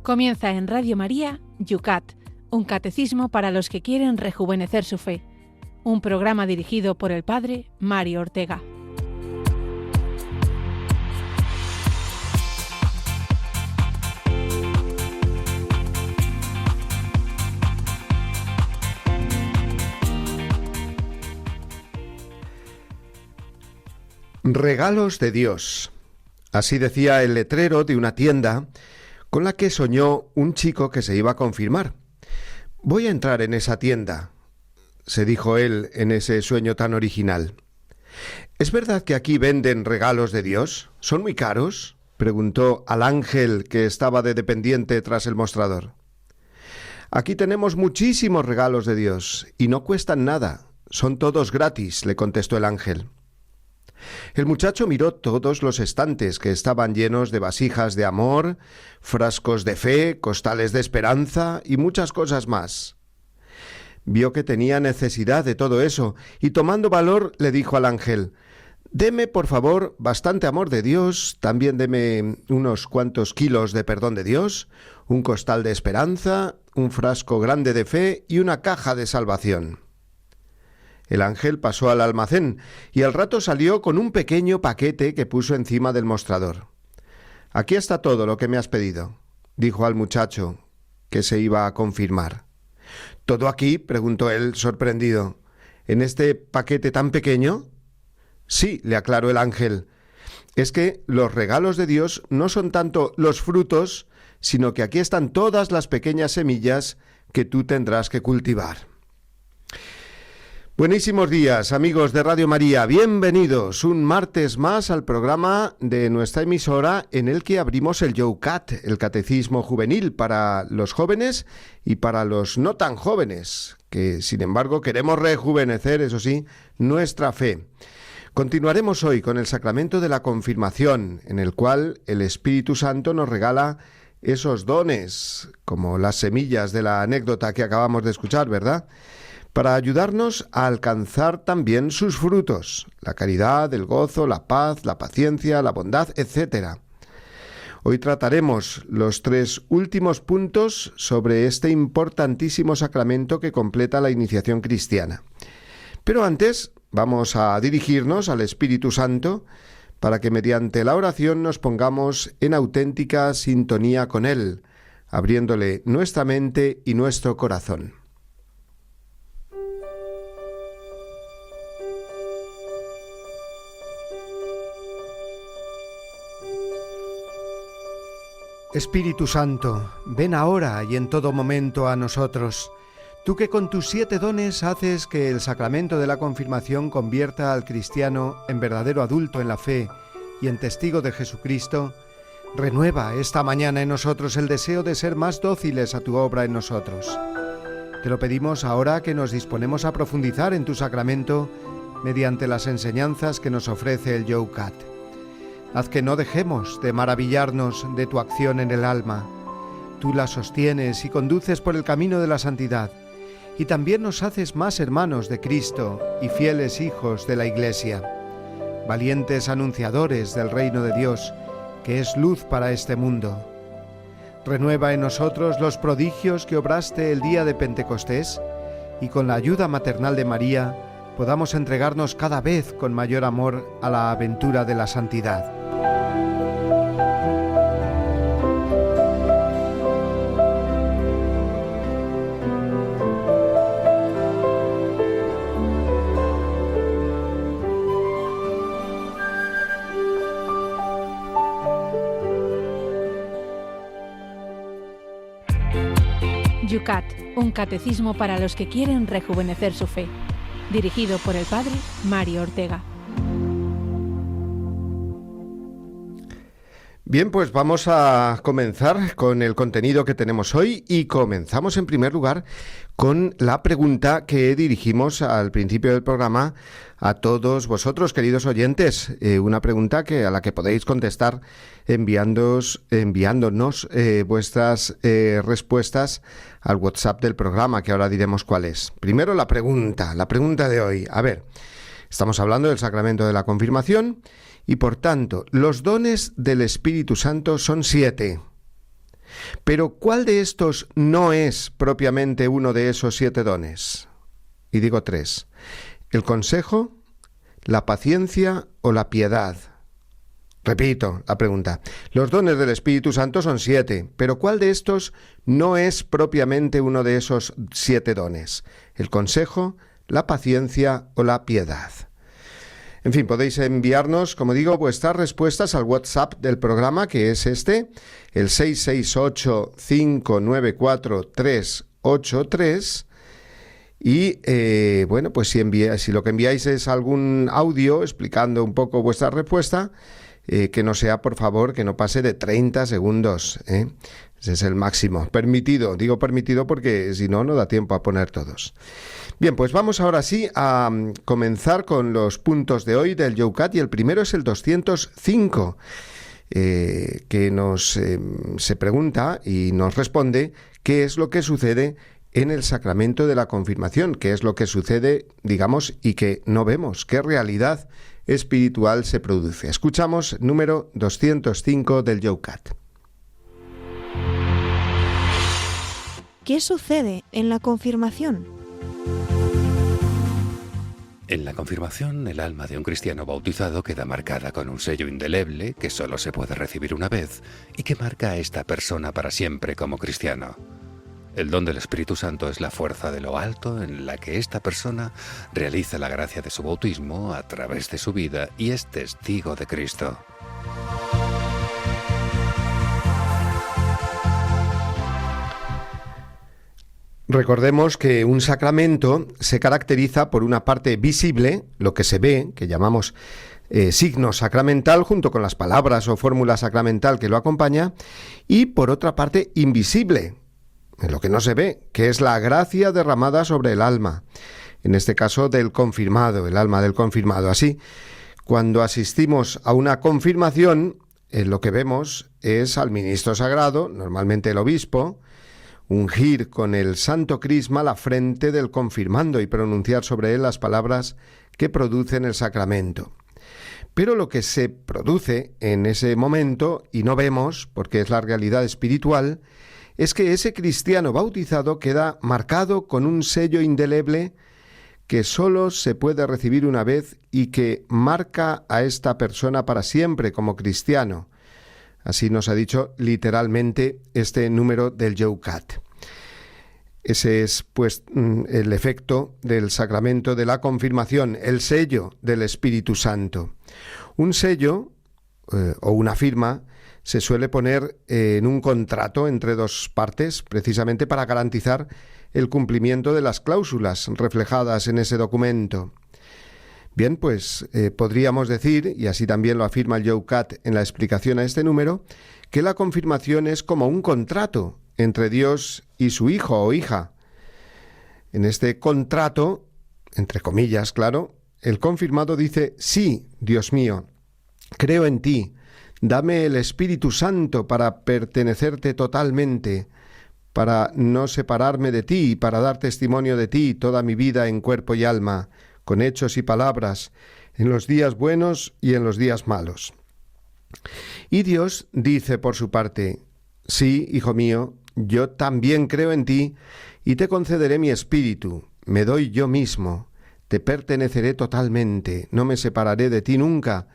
Comienza en Radio María, Yucat, un catecismo para los que quieren rejuvenecer su fe. Un programa dirigido por el Padre Mario Ortega. Regalos de Dios. Así decía el letrero de una tienda con la que soñó un chico que se iba a confirmar. Voy a entrar en esa tienda, se dijo él en ese sueño tan original. ¿Es verdad que aquí venden regalos de Dios? ¿Son muy caros?, preguntó al ángel que estaba de dependiente tras el mostrador. Aquí tenemos muchísimos regalos de Dios y no cuestan nada, son todos gratis, le contestó el ángel. El muchacho miró todos los estantes que estaban llenos de vasijas de amor, frascos de fe, costales de esperanza y muchas cosas más. Vio que tenía necesidad de todo eso y tomando valor le dijo al ángel: «Deme, por favor, bastante amor de Dios, también deme unos cuantos kilos de perdón de Dios, un costal de esperanza, un frasco grande de fe y una caja de salvación». El ángel pasó al almacén y al rato salió con un pequeño paquete que puso encima del mostrador. «Aquí está todo lo que me has pedido», dijo al muchacho que se iba a confirmar. «¿Todo aquí?», preguntó él sorprendido. «¿En este paquete tan pequeño?». «Sí», le aclaró el ángel. «Es que los regalos de Dios no son tanto los frutos, sino que aquí están todas las pequeñas semillas que tú tendrás que cultivar». Buenísimos días, amigos de Radio María. Bienvenidos un martes más al programa de nuestra emisora en el que abrimos el Yucat, el catecismo juvenil para los jóvenes y para los no tan jóvenes, que sin embargo queremos rejuvenecer, eso sí, nuestra fe. Continuaremos hoy con el sacramento de la confirmación, en el cual el Espíritu Santo nos regala esos dones, como las semillas de la anécdota que acabamos de escuchar, ¿verdad?, para ayudarnos a alcanzar también sus frutos, la caridad, el gozo, la paz, la paciencia, la bondad, etc. Hoy trataremos los 3 últimos puntos sobre este importantísimo sacramento que completa la iniciación cristiana. Pero antes vamos a dirigirnos al Espíritu Santo para que mediante la oración nos pongamos en auténtica sintonía con Él, abriéndole nuestra mente y nuestro corazón. Espíritu Santo, ven ahora y en todo momento a nosotros. Tú que con tus 7 dones haces que el sacramento de la confirmación convierta al cristiano en verdadero adulto en la fe y en testigo de Jesucristo, renueva esta mañana en nosotros el deseo de ser más dóciles a tu obra en nosotros. Te lo pedimos ahora que nos disponemos a profundizar en tu sacramento mediante las enseñanzas que nos ofrece el Yucat. Haz que no dejemos de maravillarnos de tu acción en el alma. Tú la sostienes y conduces por el camino de la santidad, y también nos haces más hermanos de Cristo y fieles hijos de la Iglesia, valientes anunciadores del reino de Dios, que es luz para este mundo. Renueva en nosotros los prodigios que obraste el día de Pentecostés, y con la ayuda maternal de María podamos entregarnos cada vez con mayor amor a la aventura de la santidad. Yucat, un catecismo para los que quieren rejuvenecer su fe. Dirigido por el Padre Mario Ortega. Bien, pues vamos a comenzar con el contenido que tenemos hoy y comenzamos en primer lugar con la pregunta que dirigimos al principio del programa a todos vosotros, queridos oyentes. Una pregunta a la que podéis contestar enviándonos vuestras respuestas al WhatsApp del programa, que ahora diremos cuál es. Primero la pregunta de hoy. A ver, estamos hablando del sacramento de la confirmación y por tanto los dones del Espíritu Santo son 7. Pero ¿cuál de estos no es propiamente uno de esos 7 dones? Y digo 3. ¿El consejo, la paciencia o la piedad? Repito la pregunta. Los dones del Espíritu Santo son 7, pero ¿cuál de estos no es propiamente uno de esos 7 dones? ¿El consejo, la paciencia o la piedad? En fin, podéis enviarnos, como digo, vuestras respuestas al WhatsApp del programa, que es este, el 668-594-383. Y, bueno, pues si lo que enviáis es algún audio explicando un poco vuestra respuesta, que no sea, por favor, que no pase de 30 segundos. Ese es el máximo. Permitido, digo permitido porque si no, no da tiempo a poner todos. Bien, pues vamos ahora sí a comenzar con los puntos de hoy del Youcat, y el primero es el 205, que se pregunta y nos responde qué es lo que sucede en el sacramento de la confirmación, qué es lo que sucede, digamos, y que no vemos, qué realidad espiritual se produce. Escuchamos número 205 del Youcat. ¿Qué sucede en la confirmación? En la confirmación, el alma de un cristiano bautizado queda marcada con un sello indeleble que solo se puede recibir una vez y que marca a esta persona para siempre como cristiano. El don del Espíritu Santo es la fuerza de lo alto en la que esta persona realiza la gracia de su bautismo a través de su vida y es testigo de Cristo. Recordemos que un sacramento se caracteriza por una parte visible, lo que se ve, que llamamos signo sacramental, junto con las palabras o fórmula sacramental que lo acompaña, y por otra parte invisible, lo que no se ve, que es la gracia derramada sobre el alma, en este caso del confirmado, el alma del confirmado. Así, cuando asistimos a una confirmación, lo que vemos es al ministro sagrado, normalmente el obispo, ungir con el santo crisma la frente del confirmando y pronunciar sobre él las palabras que producen el sacramento. Pero lo que se produce en ese momento, y no vemos, porque es la realidad espiritual, es que ese cristiano bautizado queda marcado con un sello indeleble que solo se puede recibir una vez y que marca a esta persona para siempre como cristiano. Así nos ha dicho literalmente este número del Youcat. Ese es, pues, el efecto del sacramento de la confirmación, el sello del Espíritu Santo. Un sello o una firma se suele poner en un contrato entre dos partes, precisamente para garantizar el cumplimiento de las cláusulas reflejadas en ese documento. Bien, pues podríamos decir, y así también lo afirma el Youcat en la explicación a este número, que la confirmación es como un contrato entre Dios y su hijo o hija. En este contrato, entre comillas, claro, el confirmado dice: sí, Dios mío, creo en ti, dame el Espíritu Santo para pertenecerte totalmente, para no separarme de ti, para dar testimonio de ti toda mi vida en cuerpo y alma, con hechos y palabras, en los días buenos y en los días malos. Y Dios dice por su parte: sí, hijo mío, yo también creo en ti y te concederé mi espíritu, me doy yo mismo, te perteneceré totalmente, no me separaré de ti nunca,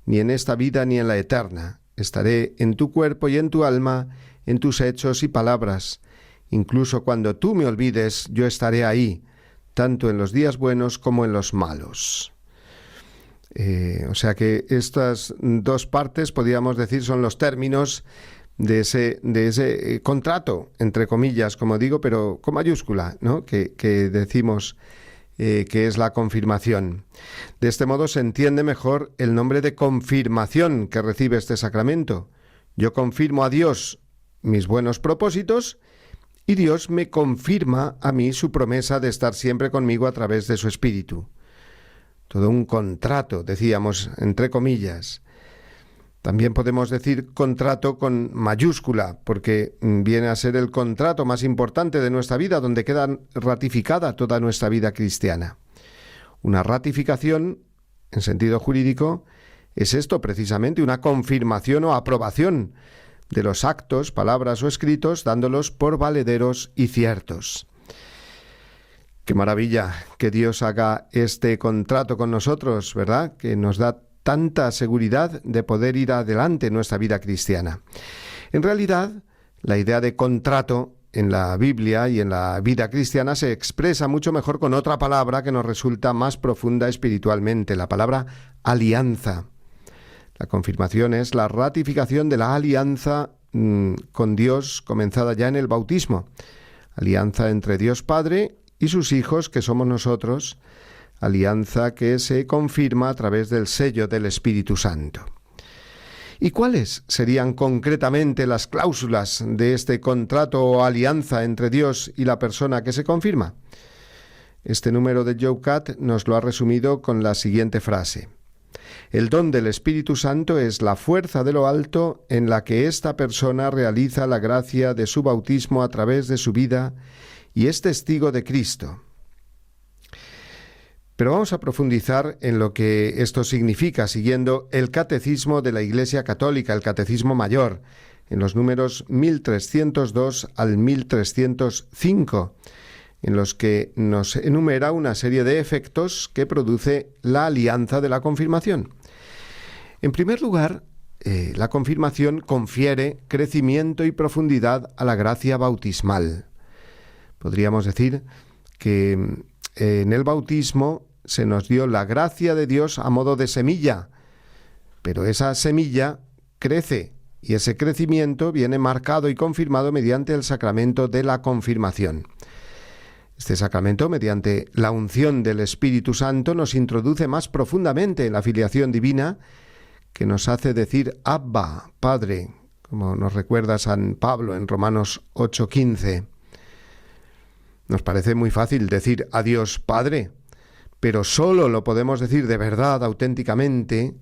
ni en esta vida ni en la eterna. Estaré en tu cuerpo y en tu alma, en tus hechos y palabras. Incluso cuando tú me olvides, yo estaré ahí, tanto en los días buenos como en los malos. O sea que estas dos partes, podríamos decir, son los términos de ese contrato, entre comillas, como digo, pero con mayúscula, ¿no? que decimos que es la confirmación. De este modo se entiende mejor el nombre de confirmación que recibe este sacramento. Yo confirmo a Dios mis buenos propósitos y Dios me confirma a mí su promesa de estar siempre conmigo a través de su Espíritu. Todo un contrato, decíamos, entre comillas. También podemos decir contrato con mayúscula, porque viene a ser el contrato más importante de nuestra vida, donde queda ratificada toda nuestra vida cristiana. Una ratificación, en sentido jurídico, es esto precisamente, una confirmación o aprobación de los actos, palabras o escritos, dándolos por valederos y ciertos. Qué maravilla que Dios haga este contrato con nosotros, ¿verdad? Que nos da tanta seguridad de poder ir adelante en nuestra vida cristiana. En realidad, la idea de contrato en la Biblia y en la vida cristiana se expresa mucho mejor con otra palabra que nos resulta más profunda espiritualmente, la palabra alianza. La confirmación es la ratificación de la alianza con Dios comenzada ya en el bautismo. Alianza entre Dios Padre y sus hijos, que somos nosotros, alianza que se confirma a través del sello del Espíritu Santo. ¿Y cuáles serían concretamente las cláusulas de este contrato o alianza entre Dios y la persona que se confirma? Este número de Youcat nos lo ha resumido con la siguiente frase: el don del Espíritu Santo es la fuerza de lo alto en la que esta persona realiza la gracia de su bautismo a través de su vida y es testigo de Cristo. Pero vamos a profundizar en lo que esto significa siguiendo el Catecismo de la Iglesia Católica, el Catecismo Mayor, en los números 1302 al 1305, en los que nos enumera una serie de efectos que produce la alianza de la confirmación. En primer lugar, la confirmación confiere crecimiento y profundidad a la gracia bautismal. Podríamos decir que en el bautismo se nos dio la gracia de Dios a modo de semilla, pero esa semilla crece y ese crecimiento viene marcado y confirmado mediante el sacramento de la confirmación. Este sacramento, mediante la unción del Espíritu Santo, nos introduce más profundamente en la filiación divina, que nos hace decir Abba, Padre, como nos recuerda San Pablo en Romanos 8:15. Nos parece muy fácil decir a Dios Padre, pero solo lo podemos decir de verdad, auténticamente,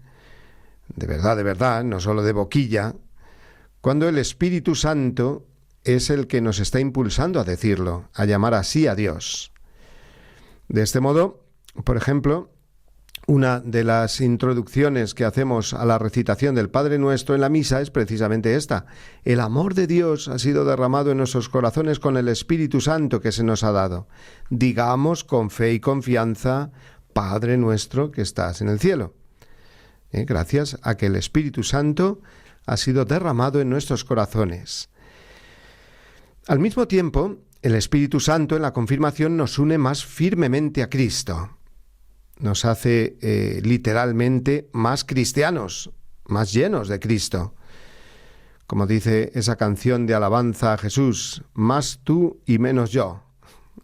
de verdad, no solo de boquilla, cuando el Espíritu Santo es el que nos está impulsando a decirlo, a llamar así a Dios. De este modo, por ejemplo, una de las introducciones que hacemos a la recitación del Padre Nuestro en la misa es precisamente esta: el amor de Dios ha sido derramado en nuestros corazones con el Espíritu Santo que se nos ha dado. Digamos con fe y confianza: Padre nuestro que estás en el cielo. Gracias a que el Espíritu Santo ha sido derramado en nuestros corazones. Al mismo tiempo, el Espíritu Santo en la confirmación nos une más firmemente a Cristo. Nos hace literalmente más cristianos, más llenos de Cristo. Como dice esa canción de alabanza a Jesús: más tú y menos yo.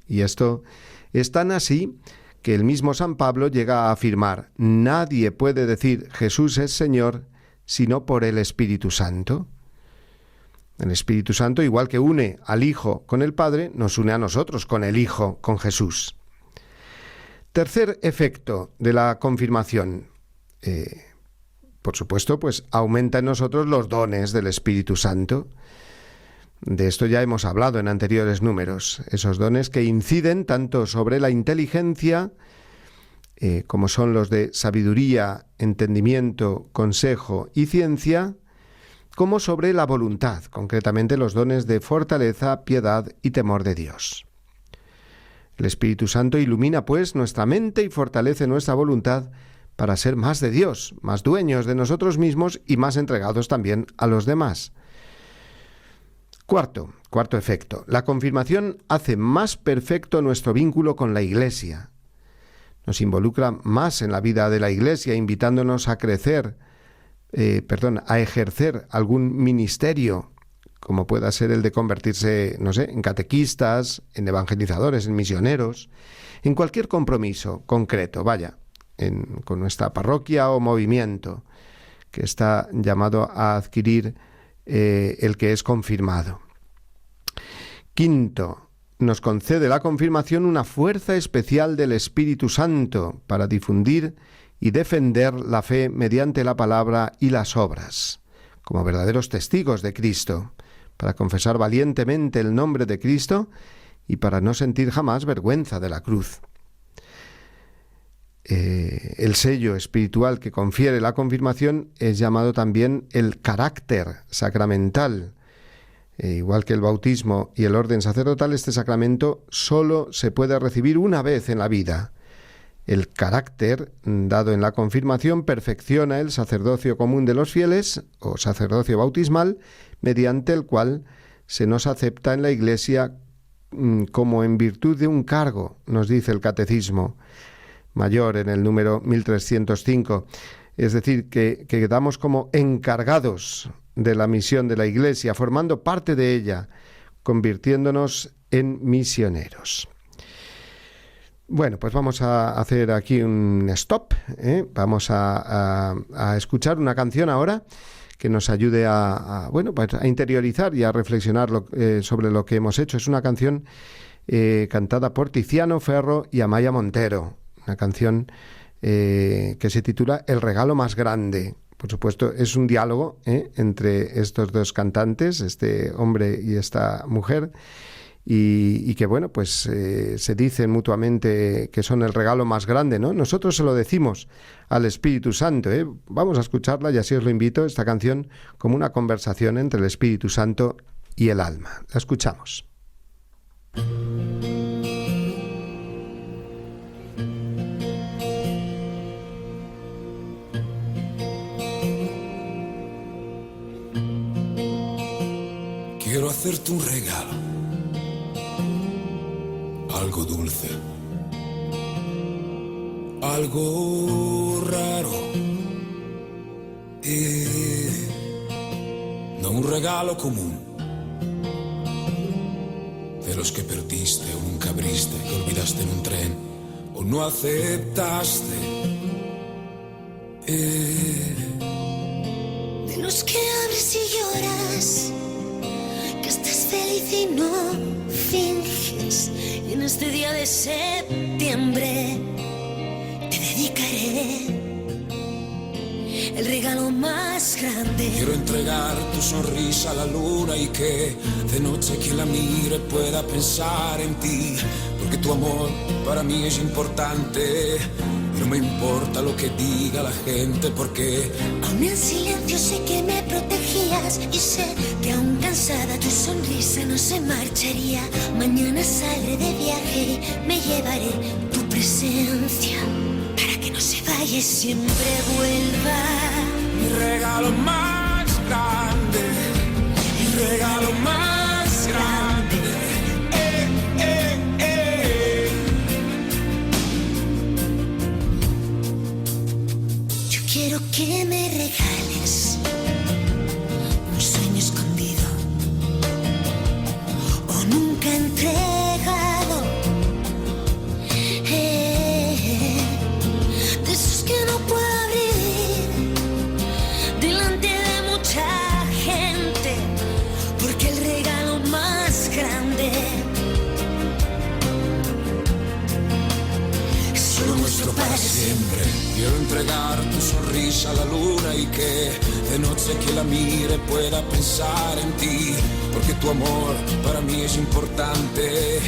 Y esto es tan así que el mismo San Pablo llega a afirmar: nadie puede decir Jesús es Señor sino por el Espíritu Santo. El Espíritu Santo, igual que une al Hijo con el Padre, nos une a nosotros con el Hijo, con Jesús. Tercer efecto de la confirmación. Por supuesto, pues aumenta en nosotros los dones del Espíritu Santo. De esto ya hemos hablado en anteriores números. Esos dones que inciden tanto sobre la inteligencia, como son los de sabiduría, entendimiento, consejo y ciencia, como sobre la voluntad, concretamente los dones de fortaleza, piedad y temor de Dios. El Espíritu Santo ilumina, pues, nuestra mente y fortalece nuestra voluntad para ser más de Dios, más dueños de nosotros mismos y más entregados también a los demás. Cuarto efecto. La confirmación hace más perfecto nuestro vínculo con la Iglesia. Nos involucra más en la vida de la Iglesia, invitándonos a a ejercer algún ministerio, como pueda ser el de convertirse, en catequistas, en evangelizadores, en misioneros, en cualquier compromiso concreto, con nuestra parroquia o movimiento que está llamado a adquirir el que es confirmado. Quinto, nos concede la confirmación una fuerza especial del Espíritu Santo para difundir y defender la fe mediante la palabra y las obras, como verdaderos testigos de Cristo, para confesar valientemente el nombre de Cristo y para no sentir jamás vergüenza de la cruz. El sello espiritual que confiere la confirmación es llamado también el carácter sacramental. Igual que el bautismo y el orden sacerdotal, este sacramento solo se puede recibir una vez en la vida. El carácter dado en la confirmación perfecciona el sacerdocio común de los fieles, o sacerdocio bautismal, mediante el cual se nos acepta en la Iglesia como en virtud de un cargo, nos dice el Catecismo Mayor en el número 1305. Es decir, que quedamos como encargados de la misión de la Iglesia, formando parte de ella, convirtiéndonos en misioneros. Bueno, pues vamos a hacer aquí un stop, Vamos a escuchar una canción ahora que nos ayude a interiorizar y a reflexionar sobre lo que hemos hecho. Es una canción cantada por Tiziano Ferro y Amaya Montero, una canción que se titula El regalo más grande. Por supuesto, es un diálogo entre estos dos cantantes, este hombre y esta mujer, y que, bueno, pues se dicen mutuamente que son el regalo más grande, ¿no? Nosotros se lo decimos al Espíritu Santo, Vamos a escucharla y así os lo invito, esta canción, como una conversación entre el Espíritu Santo y el alma. La escuchamos. Quiero hacerte un regalo, algo dulce, algo raro, no un regalo común, de los que perdiste o nunca abriste, que olvidaste en un tren o no aceptaste, de los que abres y lloras, que estás feliz y no finges. Y en este día de septiembre te dedicaré el regalo más grande. Quiero entregar tu sonrisa a la luna y que de noche quien la mire pueda pensar en ti, porque tu amor para mí es importante. Y no me importa lo que diga la gente, porque aún en silencio sé que me protegías, y sé que aún cansada tu sonrisa no se marcharía. Mañana saldré de viaje y me llevaré tu presencia para que no se vaya y siempre vuelva. Mi regalo más grande, mi regalo más grande. Quiero que me regales un sueño escondido o nunca entregado, de esos que no puedo abrir delante de mucha gente, porque el regalo más grande es solo nuestro para siempre. Quiero entregar tu sonrisa a la luna y que de noche quien la mire pueda pensar en ti, porque tu amor para mí es importante.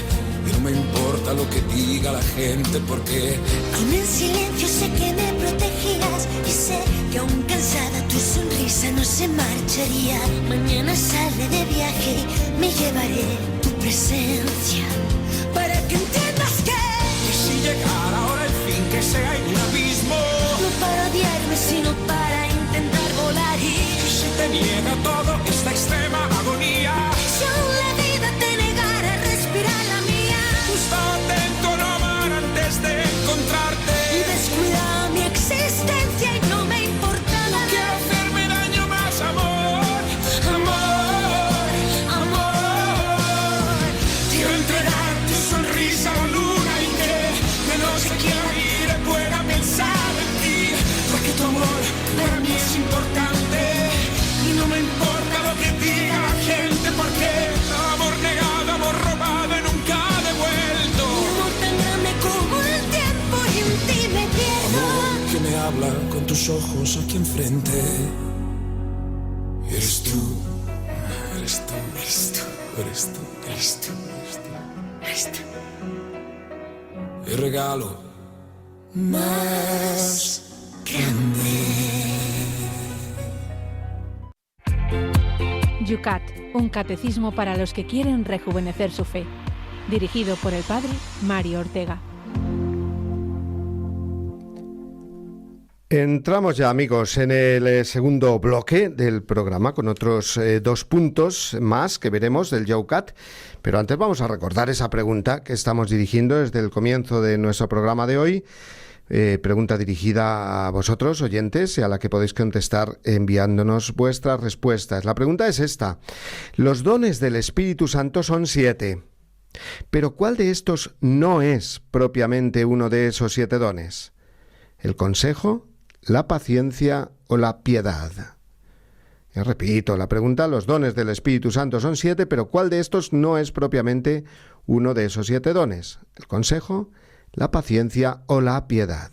Y no me importa lo que diga la gente, porque aún en silencio sé que me protegías, y sé que aún cansada tu sonrisa no se marcharía. Mañana saldré de viaje y me llevaré tu presencia para que entiendas que si llegara ahora el fin, que sea en un abismo, no para odiarme sino para intentar volar. Y si te niega todo esta extrema agonía, si aún la vida te negara a respirar la mía, estaba atento a no amar antes de encontrarte, y descuidaba mi existencia y no me importaba. No quiero hacerme daño más, amor, amor, amor. Quiero entregar tu sonrisa a la luna y que de noche quien la mire pueda pensar en ti, porque tu amor para mí es importante. Y no me importa lo que diga la gente, porque amor negado, amor robado y nunca devuelto. Mi amor tan grande como el tiempo y en ti me pierdo. Amor que me habla con tus ojos aquí enfrente. Eres tú, eres tú, Eres tú, eres tú, eres tú, eres tú. eres tú. El regalo más grande. Yucat, un catecismo para los que quieren rejuvenecer su fe. Dirigido por el padre Mario Ortega. Entramos ya, amigos, en el segundo bloque del programa con otros 2 puntos más que veremos del Yucat. Pero antes vamos a recordar esa pregunta que estamos dirigiendo desde el comienzo de nuestro programa de hoy. Pregunta dirigida a vosotros, oyentes, y a la que podéis contestar enviándonos vuestras respuestas. La pregunta es esta. Los dones del Espíritu Santo son 7. Pero ¿cuál de estos no es propiamente uno de esos 7 dones? ¿El consejo, la paciencia o la piedad? Repito, la pregunta, los dones del Espíritu Santo son 7, pero ¿cuál de estos no es propiamente uno de esos 7 dones? ¿El consejo, la paciencia o la piedad?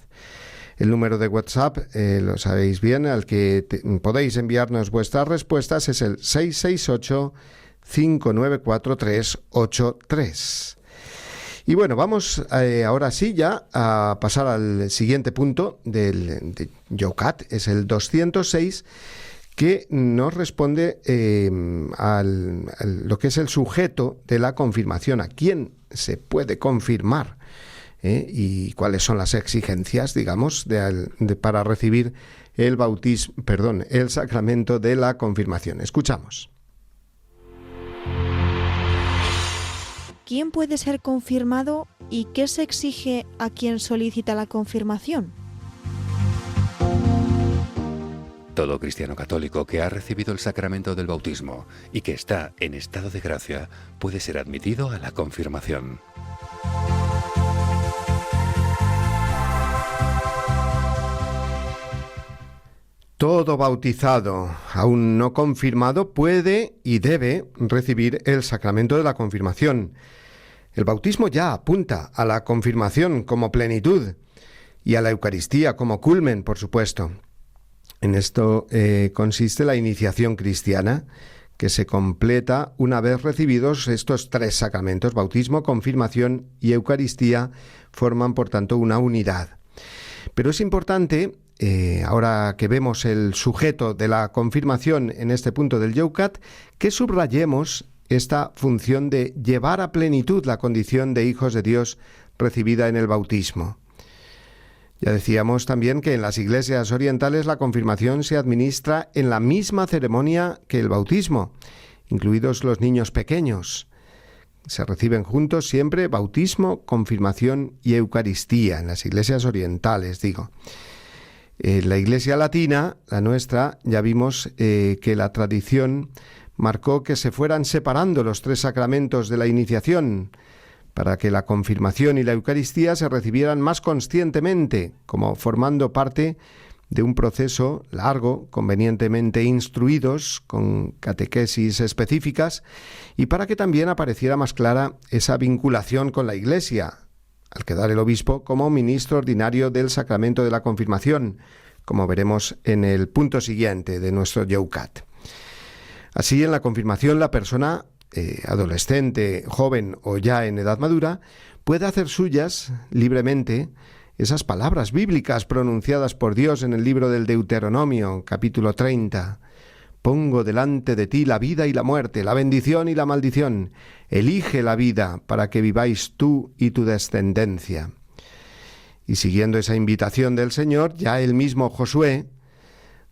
El número de WhatsApp, lo sabéis bien, al que podéis enviarnos vuestras respuestas es el 668-594383. Y bueno, vamos ahora sí ya a pasar al siguiente punto del Yucat, es el 206, que nos responde a lo que es el sujeto de la confirmación, a quién se puede confirmar y cuáles son las exigencias, digamos, para recibir el sacramento de la confirmación. Escuchamos. ¿Quién puede ser confirmado y qué se exige a quien solicita la confirmación? Todo cristiano católico que ha recibido el sacramento del bautismo y que está en estado de gracia puede ser admitido a la confirmación. Todo bautizado, aún no confirmado, puede y debe recibir el sacramento de la confirmación. El bautismo ya apunta a la confirmación como plenitud y a la Eucaristía como culmen, por supuesto. En esto consiste la iniciación cristiana, que se completa una vez recibidos estos 3 sacramentos. Bautismo, confirmación y Eucaristía forman, por tanto, una unidad. Pero es importante, ahora que vemos el sujeto de la confirmación en este punto del Yucat, que subrayemos esta función de llevar a plenitud la condición de hijos de Dios recibida en el bautismo. Ya decíamos también que en las iglesias orientales la confirmación se administra en la misma ceremonia que el bautismo, incluidos los niños pequeños. Se reciben juntos siempre bautismo, confirmación y Eucaristía, en las iglesias orientales, digo. En la iglesia latina, la nuestra, ya vimos que la tradición marcó que se fueran separando los 3 sacramentos de la iniciación, para que la confirmación y la Eucaristía se recibieran más conscientemente, como formando parte de un proceso largo, convenientemente instruidos, con catequesis específicas, y para que también apareciera más clara esa vinculación con la Iglesia, al quedar el obispo como ministro ordinario del sacramento de la confirmación, como veremos en el punto siguiente de nuestro Yucat. Así, en la confirmación, la persona adolescente, joven o ya en edad madura, puede hacer suyas libremente esas palabras bíblicas pronunciadas por Dios en el libro del Deuteronomio, capítulo 30. Pongo delante de ti la vida y la muerte, la bendición y la maldición. Elige la vida para que viváis tú y tu descendencia. Y siguiendo esa invitación del Señor, ya el mismo Josué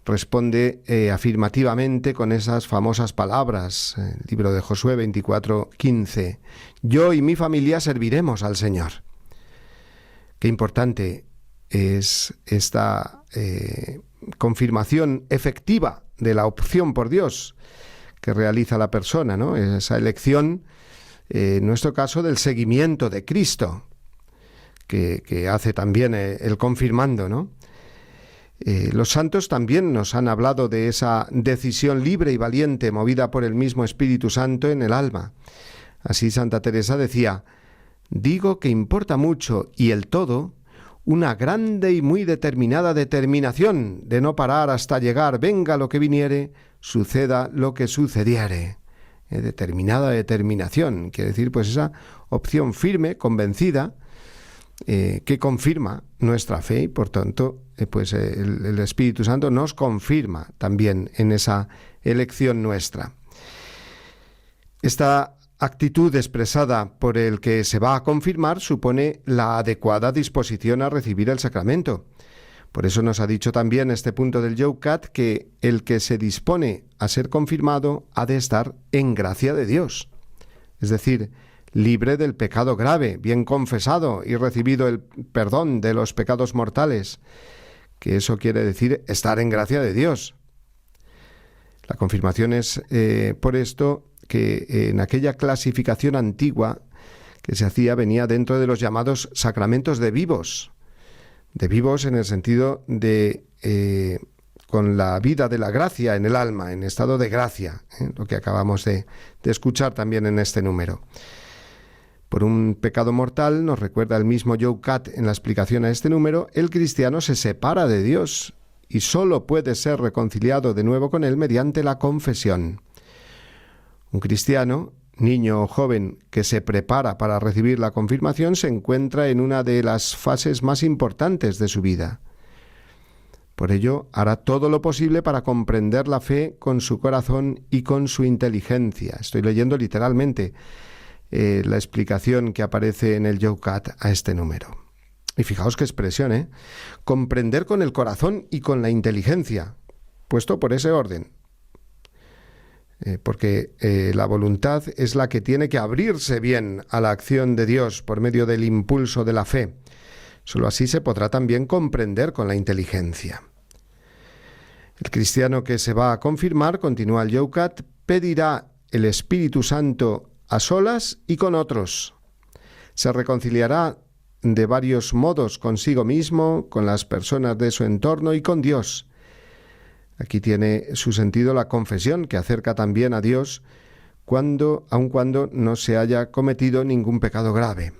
responde afirmativamente con esas famosas palabras, el libro de Josué 24:15. Yo y mi familia serviremos al Señor. Qué importante es esta confirmación efectiva de la opción por Dios que realiza la persona, ¿no? Esa elección, en nuestro caso, del seguimiento de Cristo, que hace también el confirmando, ¿no? Los santos también nos han hablado de esa decisión libre y valiente movida por el mismo Espíritu Santo en el alma. Así Santa Teresa decía: digo que importa mucho y el todo una grande y muy determinada determinación de no parar hasta llegar, venga lo que viniere, suceda lo que sucediere. Determinada determinación, quiere decir pues esa opción firme, convencida, que confirma nuestra fe y por tanto pues el Espíritu Santo nos confirma también en esa elección nuestra. Esta actitud expresada por el que se va a confirmar supone la adecuada disposición a recibir el sacramento. Por eso nos ha dicho también este punto del Yucat que el que se dispone a ser confirmado ha de estar en gracia de Dios, es decir, libre del pecado grave, bien confesado y recibido el perdón de los pecados mortales, que eso quiere decir estar en gracia de Dios. La confirmación es por esto que en aquella clasificación antigua que se hacía venía dentro de los llamados sacramentos de vivos en el sentido de con la vida de la gracia en el alma, en estado de gracia, lo que acabamos de escuchar también en este número. Por un pecado mortal, nos recuerda el mismo Yucat en la explicación a este número, el cristiano se separa de Dios y sólo puede ser reconciliado de nuevo con Él mediante la confesión. Un cristiano, niño o joven que se prepara para recibir la confirmación se encuentra en una de las fases más importantes de su vida. Por ello, hará todo lo posible para comprender la fe con su corazón y con su inteligencia. Estoy leyendo literalmente la explicación que aparece en el Yucat a este número. Y fijaos qué expresión, comprender con el corazón y con la inteligencia, puesto por ese orden. Porque la voluntad es la que tiene que abrirse bien a la acción de Dios por medio del impulso de la fe. Solo así se podrá también comprender con la inteligencia. El cristiano que se va a confirmar, continúa el Yucat, pedirá el Espíritu Santo a solas y con otros. Se reconciliará de varios modos consigo mismo, con las personas de su entorno y con Dios. Aquí tiene su sentido la confesión, que acerca también a Dios, aun cuando no se haya cometido ningún pecado grave.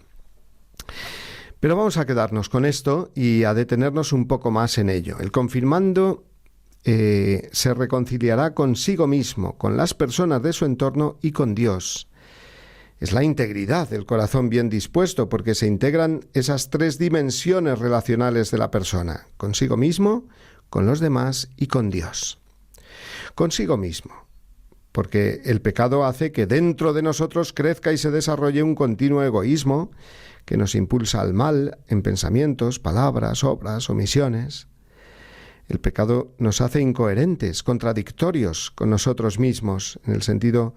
Pero vamos a quedarnos con esto y a detenernos un poco más en ello. El confirmando se reconciliará consigo mismo, con las personas de su entorno y con Dios. Es la integridad del corazón bien dispuesto, porque se integran esas tres dimensiones relacionales de la persona: consigo mismo, con los demás y con Dios. Consigo mismo, porque el pecado hace que dentro de nosotros crezca y se desarrolle un continuo egoísmo que nos impulsa al mal en pensamientos, palabras, obras, omisiones. El pecado nos hace incoherentes, contradictorios con nosotros mismos, en el sentido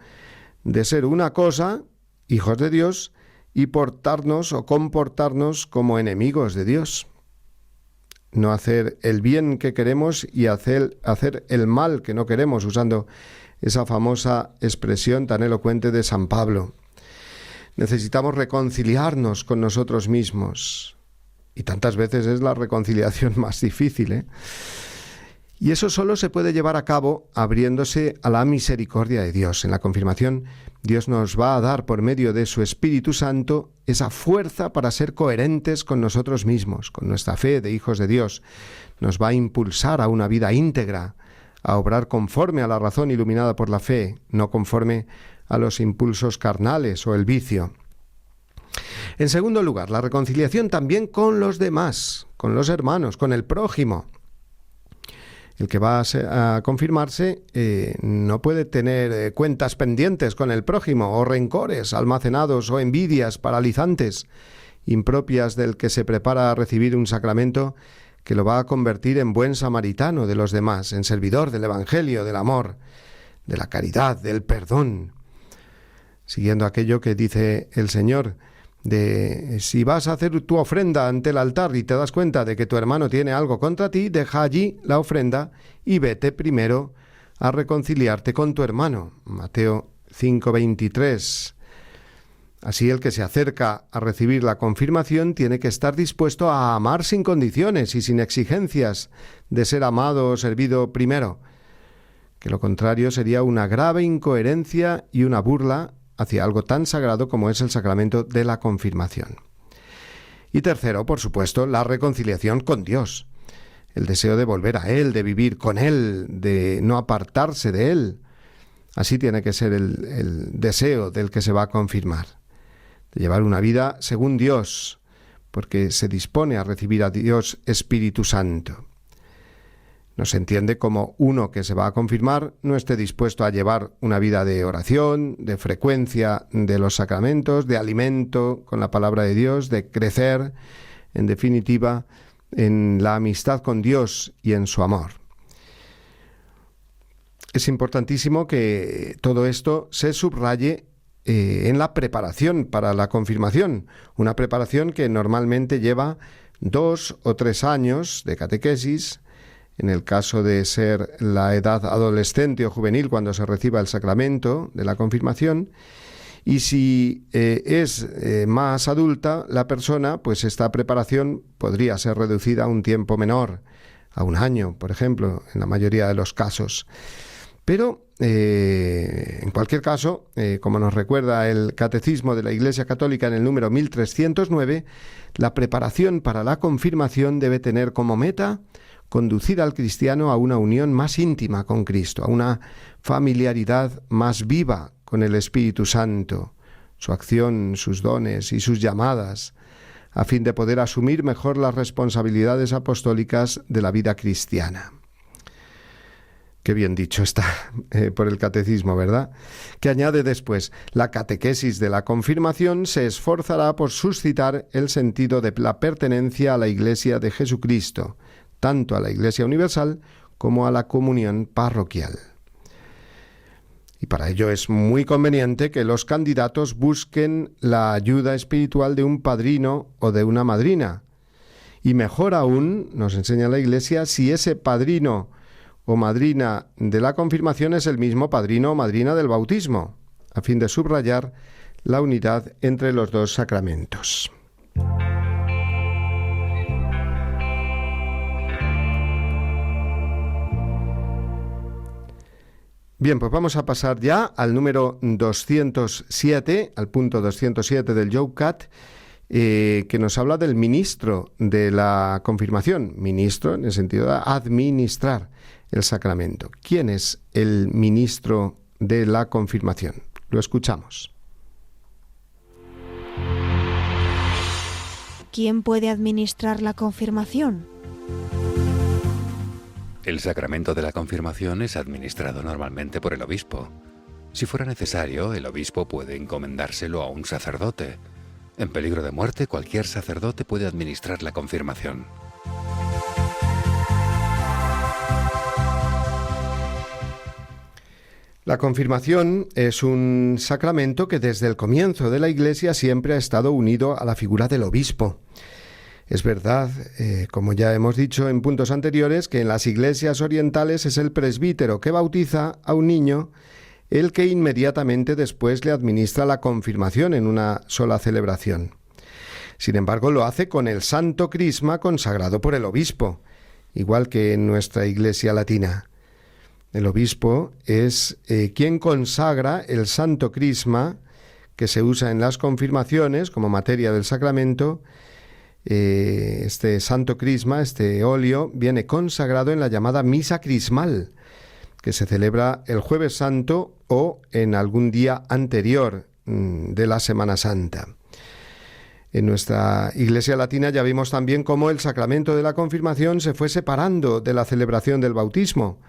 de ser una cosa, hijos de Dios, y portarnos o comportarnos como enemigos de Dios. No hacer el bien que queremos y hacer el mal que no queremos, usando esa famosa expresión tan elocuente de San Pablo. Necesitamos reconciliarnos con nosotros mismos. Y tantas veces es la reconciliación más difícil, Y eso solo se puede llevar a cabo abriéndose a la misericordia de Dios. En la confirmación, Dios nos va a dar por medio de su Espíritu Santo esa fuerza para ser coherentes con nosotros mismos, con nuestra fe de hijos de Dios. Nos va a impulsar a una vida íntegra, a obrar conforme a la razón iluminada por la fe, no conforme a los impulsos carnales o el vicio. En segundo lugar, la reconciliación también con los demás, con los hermanos, con el prójimo. El que va a confirmarse no puede tener cuentas pendientes con el prójimo, o rencores almacenados, o envidias paralizantes, impropias del que se prepara a recibir un sacramento que lo va a convertir en buen samaritano de los demás, en servidor del Evangelio, del amor, de la caridad, del perdón. Siguiendo aquello que dice el Señor, de si vas a hacer tu ofrenda ante el altar y te das cuenta de que tu hermano tiene algo contra ti, deja allí la ofrenda y vete primero a reconciliarte con tu hermano. Mateo 5:23. Así el que se acerca a recibir la confirmación tiene que estar dispuesto a amar sin condiciones y sin exigencias de ser amado o servido primero, que lo contrario sería una grave incoherencia y una burla hacia algo tan sagrado como es el sacramento de la confirmación. Y tercero, por supuesto, la reconciliación con Dios, el deseo de volver a Él, de vivir con Él, de no apartarse de Él. Así tiene que ser el deseo del que se va a confirmar, de llevar una vida según Dios, porque se dispone a recibir a Dios Espíritu Santo. No se entiende como uno que se va a confirmar no esté dispuesto a llevar una vida de oración, de frecuencia de los sacramentos, de alimento con la palabra de Dios, de crecer, en definitiva, en la amistad con Dios y en su amor. Es importantísimo que todo esto se subraye en la preparación para la confirmación, una preparación que normalmente lleva 2 o 3 años de catequesis, en el caso de ser la edad adolescente o juvenil cuando se reciba el sacramento de la confirmación, y si es más adulta la persona, pues esta preparación podría ser reducida a un tiempo menor, a 1 año, por ejemplo, en la mayoría de los casos. Pero, en cualquier caso, como nos recuerda el Catecismo de la Iglesia Católica en el número 1309, la preparación para la confirmación debe tener como meta conducir al cristiano a una unión más íntima con Cristo, a una familiaridad más viva con el Espíritu Santo, su acción, sus dones y sus llamadas, a fin de poder asumir mejor las responsabilidades apostólicas de la vida cristiana. Qué bien dicho está por el Catecismo, ¿verdad? Que añade después: la catequesis de la confirmación se esforzará por suscitar el sentido de la pertenencia a la Iglesia de Jesucristo, tanto a la Iglesia universal como a la comunión parroquial. Y para ello es muy conveniente que los candidatos busquen la ayuda espiritual de un padrino o de una madrina. Y mejor aún, nos enseña la Iglesia, si ese padrino o madrina de la confirmación es el mismo padrino o madrina del bautismo, a fin de subrayar la unidad entre los 2 sacramentos. Bien, pues vamos a pasar ya al número 207, al punto 207 del Youcat, que nos habla del ministro de la confirmación. Ministro en el sentido de administrar el sacramento. ¿Quién es el ministro de la confirmación? Lo escuchamos. ¿Quién puede administrar la confirmación? El sacramento de la confirmación es administrado normalmente por el obispo. Si fuera necesario, el obispo puede encomendárselo a un sacerdote. En peligro de muerte, cualquier sacerdote puede administrar la confirmación. La confirmación es un sacramento que desde el comienzo de la Iglesia siempre ha estado unido a la figura del obispo. Es verdad, como ya hemos dicho en puntos anteriores, que en las iglesias orientales es el presbítero que bautiza a un niño el que inmediatamente después le administra la confirmación en una sola celebración. Sin embargo, lo hace con el santo crisma consagrado por el obispo, igual que en nuestra Iglesia latina. El obispo es quien consagra el santo crisma que se usa en las confirmaciones como materia del sacramento. Este santo crisma, este óleo, viene consagrado en la llamada misa crismal, que se celebra el Jueves Santo o en algún día anterior de la Semana Santa. En nuestra Iglesia latina ya vimos también cómo el sacramento de la confirmación se fue separando de la celebración del bautismo,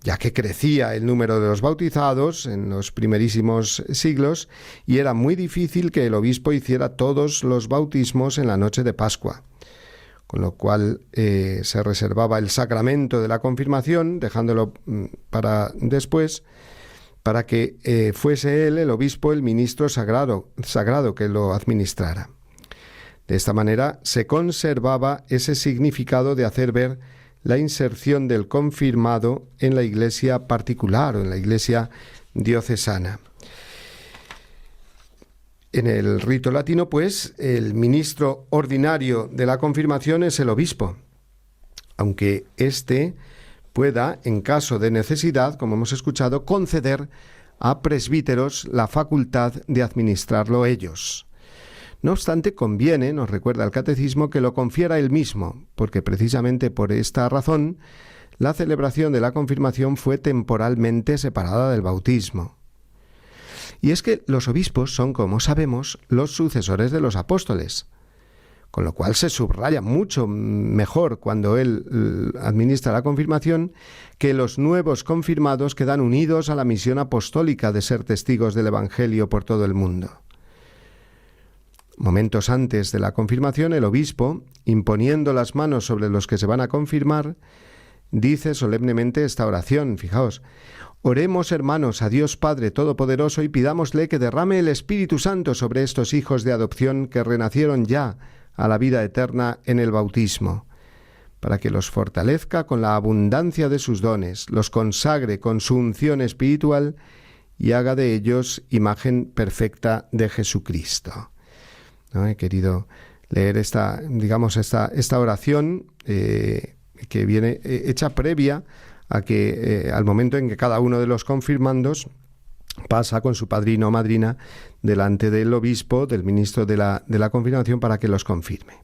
ya que crecía el número de los bautizados en los primerísimos siglos y era muy difícil que el obispo hiciera todos los bautismos en la noche de Pascua, con lo cual se reservaba el sacramento de la confirmación, dejándolo para después, para que fuese él, el obispo, el ministro sagrado que lo administrara. De esta manera se conservaba ese significado de hacer ver la inserción del confirmado en la iglesia particular o en la iglesia diocesana. En el rito latino, pues, el ministro ordinario de la confirmación es el obispo, aunque éste pueda, en caso de necesidad, como hemos escuchado, conceder a presbíteros la facultad de administrarlo ellos. No obstante, conviene, nos recuerda el Catecismo, que lo confiera él mismo, porque precisamente por esta razón la celebración de la confirmación fue temporalmente separada del bautismo. Y es que los obispos son, como sabemos, los sucesores de los apóstoles. con lo cual se subraya mucho mejor cuando él administra la confirmación que los nuevos confirmados quedan unidos a la misión apostólica de ser testigos del Evangelio por todo el mundo. Momentos antes de la confirmación, el obispo, imponiendo las manos sobre los que se van a confirmar, dice solemnemente esta oración. Fijaos: oremos, hermanos, a Dios Padre Todopoderoso y pidámosle que derrame el Espíritu Santo sobre estos hijos de adopción que renacieron ya a la vida eterna en el bautismo, para que los fortalezca con la abundancia de sus dones, los consagre con su unción espiritual y haga de ellos imagen perfecta de Jesucristo. ¿No? He querido leer esta oración que viene hecha previa a que al momento en que cada uno de los confirmandos pasa con su padrino o madrina delante del obispo, del ministro de la confirmación, para que los confirme.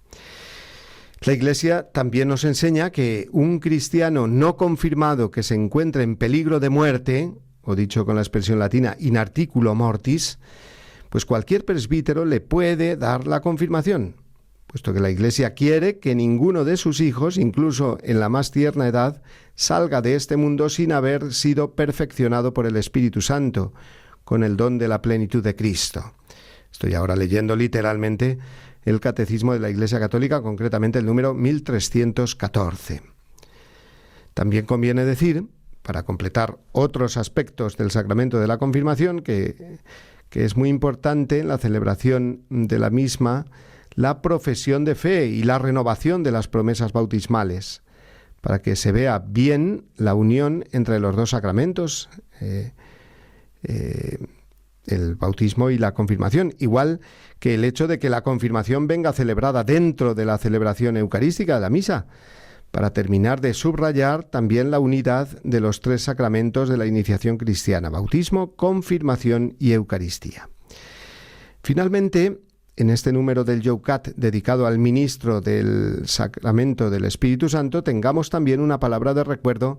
La Iglesia también nos enseña que un cristiano no confirmado que se encuentre en peligro de muerte, o dicho con la expresión latina, in articulo mortis, pues cualquier presbítero le puede dar la confirmación, puesto que la Iglesia quiere que ninguno de sus hijos, incluso en la más tierna edad, salga de este mundo sin haber sido perfeccionado por el Espíritu Santo, con el don de la plenitud de Cristo. Estoy ahora leyendo literalmente el Catecismo de la Iglesia Católica, concretamente el número 1314. También conviene decir, para completar otros aspectos del sacramento de la confirmación, que es muy importante en la celebración de la misma, la profesión de fe y la renovación de las promesas bautismales, para que se vea bien la unión entre los dos sacramentos, el bautismo y la confirmación, igual que el hecho de que la confirmación venga celebrada dentro de la celebración eucarística de la misa, para terminar de subrayar también la unidad de los tres sacramentos de la iniciación cristiana: bautismo, confirmación y Eucaristía. Finalmente, en este número del Yucat dedicado al ministro del Sacramento del Espíritu Santo, tengamos también una palabra de recuerdo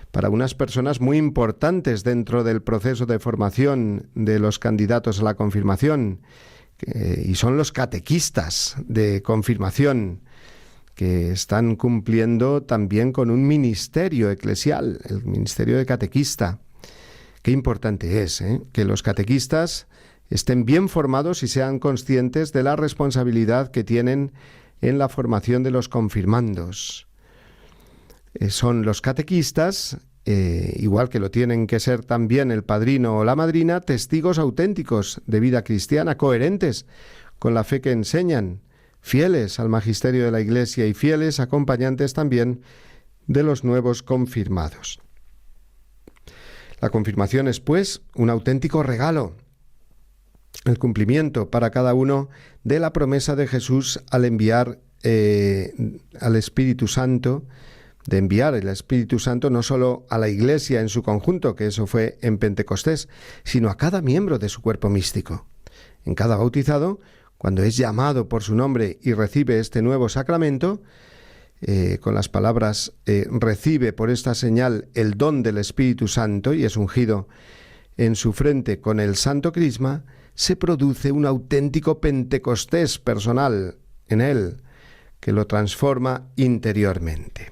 para unas personas muy importantes dentro del proceso de formación de los candidatos a la confirmación, y son los catequistas de confirmación, que están cumpliendo también con un ministerio eclesial, el ministerio de catequista. Qué importante es que los catequistas estén bien formados y sean conscientes de la responsabilidad que tienen en la formación de los confirmandos. Son los catequistas, igual que lo tienen que ser también el padrino o la madrina, testigos auténticos de vida cristiana, coherentes con la fe que enseñan, fieles al magisterio de la Iglesia y fieles acompañantes también de los nuevos confirmados. La confirmación es, pues, un auténtico regalo, el cumplimiento para cada uno de la promesa de Jesús al enviar al Espíritu Santo, de enviar el Espíritu Santo no solo a la Iglesia en su conjunto, que eso fue en Pentecostés, sino a cada miembro de su cuerpo místico. En cada bautizado, cuando es llamado por su nombre y recibe este nuevo sacramento, con las palabras recibe por esta señal el don del Espíritu Santo y es ungido en su frente con el santo crisma, se produce un auténtico Pentecostés personal en él, que lo transforma interiormente.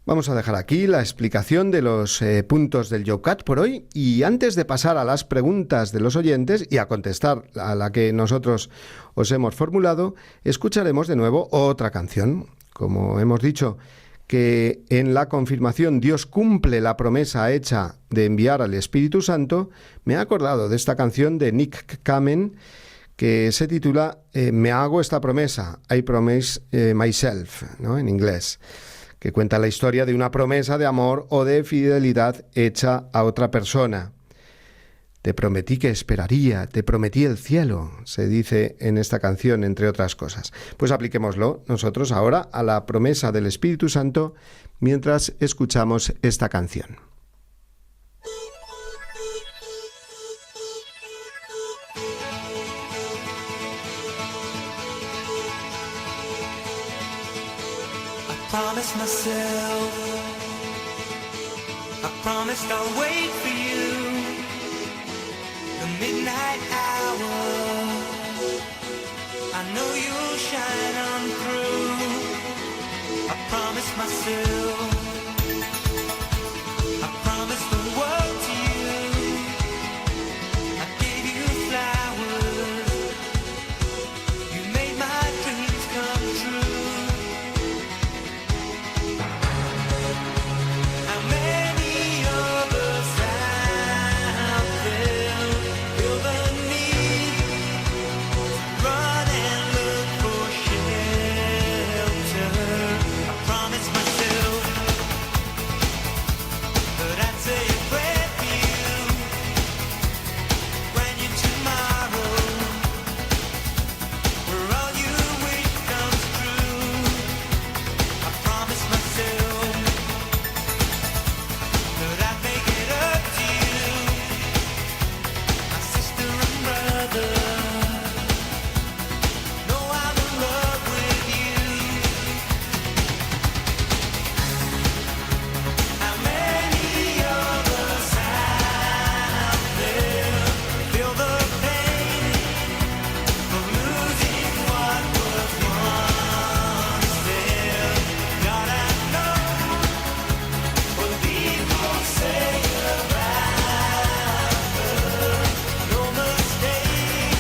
Vamos a dejar aquí la explicación de los puntos del Yucat por hoy, y antes de pasar a las preguntas de los oyentes y a contestar a la que nosotros os hemos formulado, escucharemos de nuevo otra canción. Como hemos dicho que en la confirmación Dios cumple la promesa hecha de enviar al Espíritu Santo, me he acordado de esta canción de Nick Kamen que se titula Me hago esta promesa, I promise myself, ¿no?, en inglés, que cuenta la historia de una promesa de amor o de fidelidad hecha a otra persona. Te prometí que esperaría, te prometí el cielo, se dice en esta canción, entre otras cosas. Pues apliquémoslo nosotros ahora a la promesa del Espíritu Santo mientras escuchamos esta canción. Promise myself, I promised I'll wait for you, the midnight hour, I know you'll shine on through. I promise myself, I promise the world to you. I gave you flowers, you made my dreams come true. How many of us out there feel the need to run and look for shelter? I promise myself that I'd say a prayer for you when you tomorrow, where all you wish comes true. I promise myself that I'd make it up to you, my sister and brother. Know I'm in love with you. How many of us out there feel the pain of losing what was once there? God, I know what people say about love. No mistake,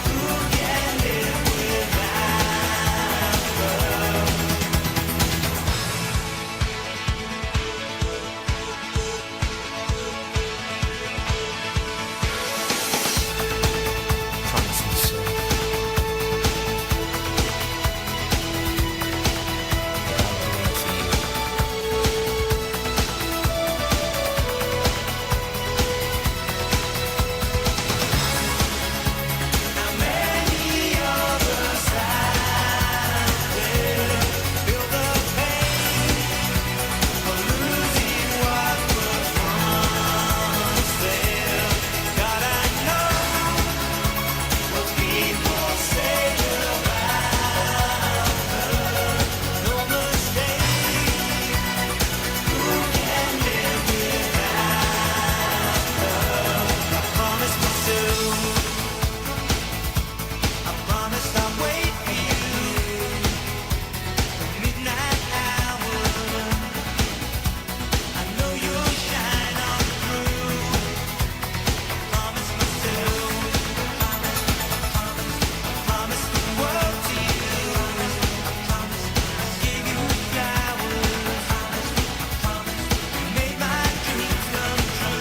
who can live without love? Promise me so. How many of us out there feel the pain of losing what was once there? God, I know what people say about love. No mistake, who can live without love? I promise myself, I promise I'll wait for you, the midnight hour. I know you'll shine on through. I promise myself, I promise the world to you. I promise I gave you flowers, you made my dreams come true. I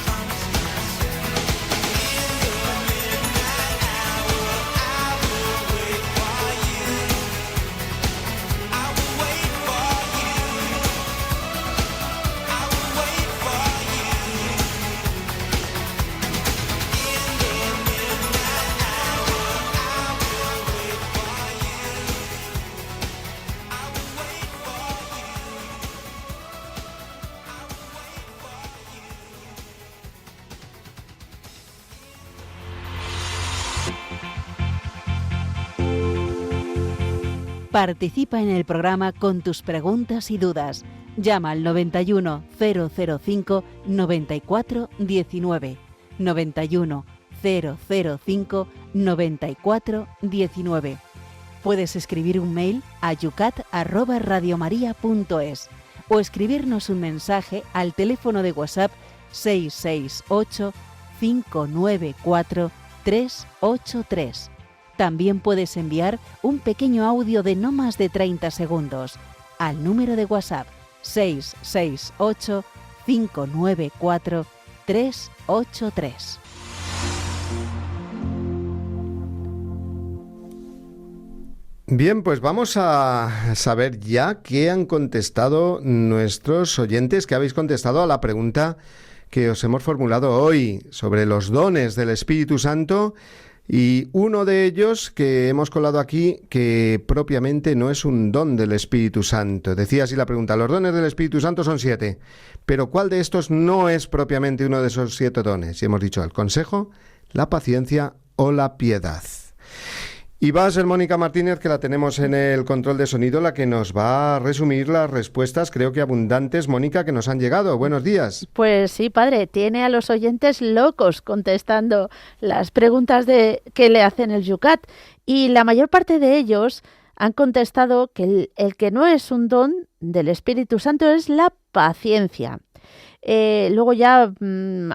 promise myself, in the midnight hour, I will wait for you. I will wait for you. I will wait for you. In the midnight hour, I will wait for you. I will wait for you. Participa en el programa con tus preguntas y dudas. Llama al 91 005 94 19. 91 005 94 19. Puedes escribir un mail a yucat@radiomaria.es o escribirnos un mensaje al teléfono de WhatsApp 668 594 383. También puedes enviar un pequeño audio de no más de 30 segundos al número de WhatsApp 668 594 383. Bien, pues vamos a saber ya qué han contestado nuestros oyentes, que habéis contestado a la pregunta que os hemos formulado hoy sobre los dones del Espíritu Santo, y uno de ellos que hemos colado aquí, que propiamente no es un don del Espíritu Santo. Decía así la pregunta: los dones del Espíritu Santo son 7, pero ¿cuál de estos no es propiamente uno de esos 7 dones? Y hemos dicho el consejo, la paciencia o la piedad. Y va a ser Mónica Martínez, que la tenemos en el control de sonido, la que nos va a resumir las respuestas, creo que abundantes, Mónica, que nos han llegado. Buenos días. Pues sí, padre, tiene a los oyentes locos contestando las preguntas que le hacen el Yucat. Y la mayor parte de ellos han contestado que el que no es un don del Espíritu Santo es la paciencia. Luego ya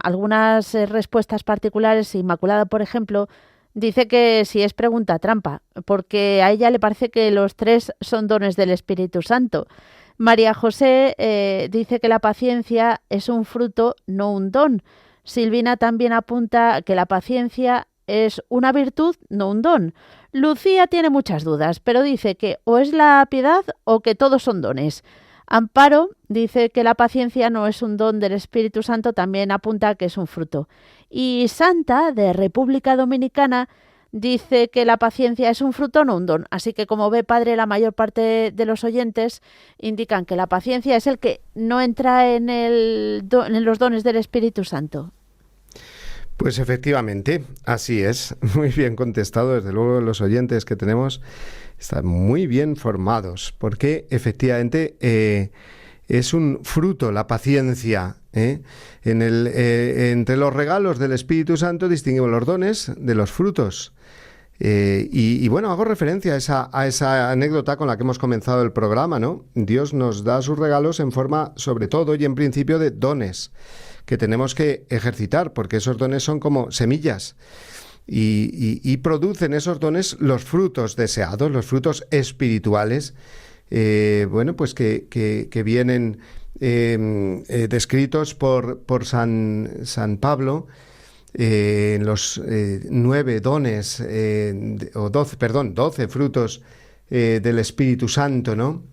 algunas respuestas particulares, Inmaculada, por ejemplo, dice que si es pregunta trampa, porque a ella le parece que los 3 son dones del Espíritu Santo. María José dice que la paciencia es un fruto, no un don. Silvina también apunta que la paciencia es una virtud, no un don. Lucía tiene muchas dudas, pero dice que o es la piedad o que todos son dones. Amparo dice que la paciencia no es un don del Espíritu Santo, también apunta que es un fruto. Y Santa, de República Dominicana, dice que la paciencia es un fruto, no un don. Así que, como ve, padre, la mayor parte de los oyentes indican que la paciencia es el que no entra en los dones del Espíritu Santo. Pues efectivamente, así es. Muy bien contestado. Desde luego los oyentes que tenemos están muy bien formados, porque efectivamente es un fruto la paciencia. Entre los regalos del Espíritu Santo distinguimos los dones de los frutos. Y bueno, hago referencia a esa anécdota con la que hemos comenzado el programa, ¿no? Dios nos da sus regalos en forma, sobre todo y en principio, de dones que tenemos que ejercitar, porque esos dones son como semillas y producen esos dones los frutos deseados, los frutos espirituales, pues que vienen descritos por San Pablo en los 9 dones, 12 frutos del Espíritu Santo, ¿no?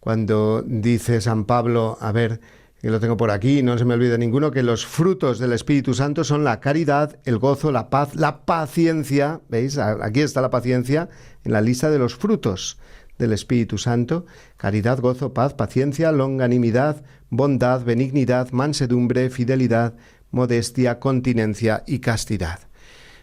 Cuando dice San Pablo, a ver, que lo tengo por aquí, no se me olvida ninguno, que los frutos del Espíritu Santo son la caridad, el gozo, la paz, la paciencia. ¿Veis? Aquí está la paciencia en la lista de los frutos del Espíritu Santo: caridad, gozo, paz, paciencia, longanimidad, bondad, benignidad, mansedumbre, fidelidad, modestia, continencia y castidad.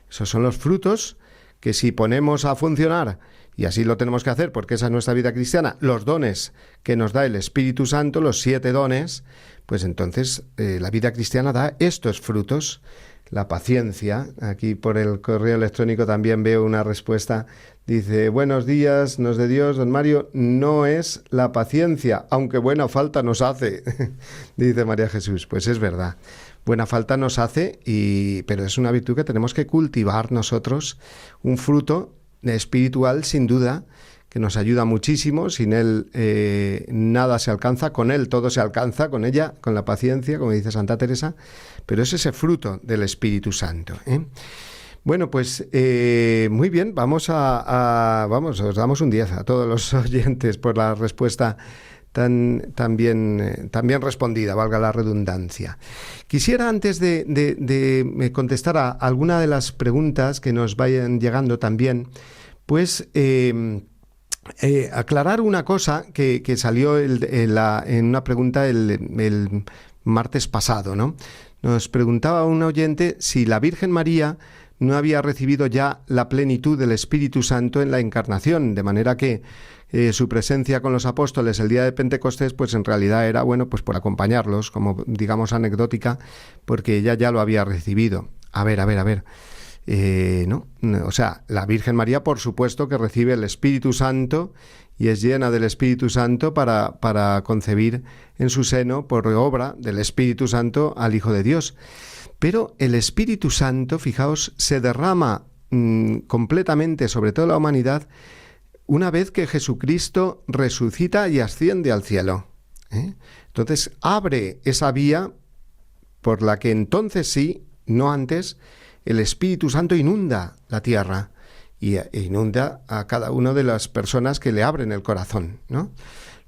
Esos son los frutos que, si ponemos a funcionar, y así lo tenemos que hacer porque esa es nuestra vida cristiana, los dones que nos da el Espíritu Santo, los 7 dones, pues entonces la vida cristiana da estos frutos. La paciencia, aquí por el correo electrónico también veo una respuesta, dice: buenos días, nos de Dios, don Mario, no es la paciencia, aunque buena falta nos hace, dice María Jesús. Pues es verdad, buena falta nos hace, pero es una virtud que tenemos que cultivar nosotros, un fruto espiritual sin duda, que nos ayuda muchísimo. Sin él nada se alcanza, con él todo se alcanza, con ella, con la paciencia, como dice Santa Teresa, pero es ese fruto del Espíritu Santo, ¿eh? Bueno, pues muy bien, os damos un 10 a todos los oyentes por la respuesta tan bien respondida, valga la redundancia. Quisiera, antes de contestar a alguna de las preguntas que nos vayan llegando también, pues aclarar una cosa que salió en una pregunta el martes pasado, ¿no? Nos preguntaba un oyente si la Virgen María no había recibido ya la plenitud del Espíritu Santo en la Encarnación, de manera que su presencia con los apóstoles el día de Pentecostés, pues en realidad era, pues por acompañarlos, como digamos anecdótica, porque ella ya lo había recibido. A ver. ¿No? O sea, la Virgen María, por supuesto, que recibe el Espíritu Santo y es llena del Espíritu Santo para concebir en su seno, por obra del Espíritu Santo, al Hijo de Dios. Pero el Espíritu Santo, fijaos, se derrama completamente sobre toda la humanidad una vez que Jesucristo resucita y asciende al cielo, ¿eh? Entonces abre esa vía por la que entonces sí, no antes, el Espíritu Santo inunda la tierra y inunda a cada una de las personas que le abren el corazón, ¿no?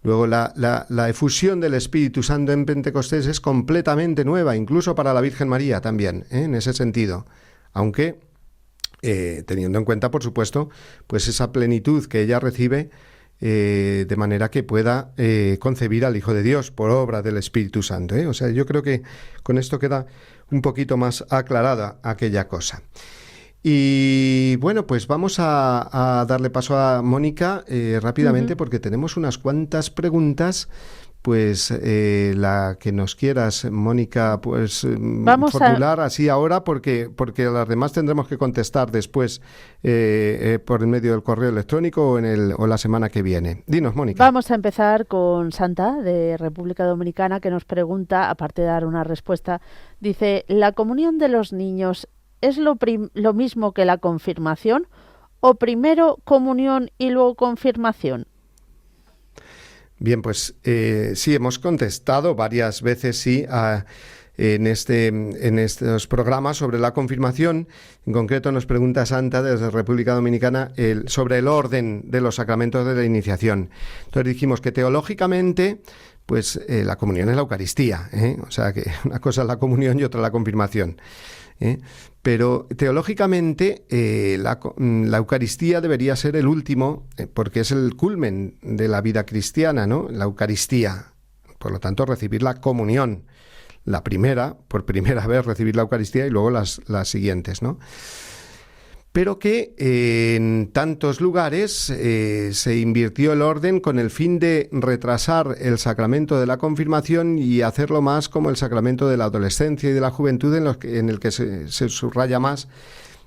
Luego la efusión del Espíritu Santo en Pentecostés es completamente nueva, incluso para la Virgen María también, ¿eh? En ese sentido, aunque teniendo en cuenta, por supuesto, pues esa plenitud que ella recibe, de manera que pueda concebir al Hijo de Dios por obra del Espíritu Santo, ¿eh? O sea, yo creo que con esto queda un poquito más aclarada aquella cosa. Y bueno, pues vamos a darle paso a Mónica rápidamente, porque tenemos unas cuantas preguntas. Pues la que nos quieras, Mónica, pues Vamos formular así ahora, porque a las demás tendremos que contestar después por el medio del correo electrónico o la semana que viene. Dinos, Mónica. Vamos a empezar con Santa, de República Dominicana, que nos pregunta, aparte de dar una respuesta, dice, ¿la comunión de los niños es lo mismo que la confirmación o primero comunión y luego confirmación? Bien, pues sí, hemos contestado varias veces, sí, en estos programas sobre la confirmación. En concreto nos pregunta Santa desde República Dominicana sobre el orden de los sacramentos de la iniciación. Entonces dijimos que teológicamente, pues la comunión es la Eucaristía, o sea que una cosa es la comunión y otra la confirmación. Pero teológicamente la Eucaristía debería ser el último, porque es el culmen de la vida cristiana, ¿no? La Eucaristía. Por lo tanto, recibir la comunión. La primera, por primera vez recibir la Eucaristía y luego las siguientes, ¿no? Pero que en tantos lugares se invirtió el orden con el fin de retrasar el sacramento de la confirmación y hacerlo más como el sacramento de la adolescencia y de la juventud, en el que se subraya más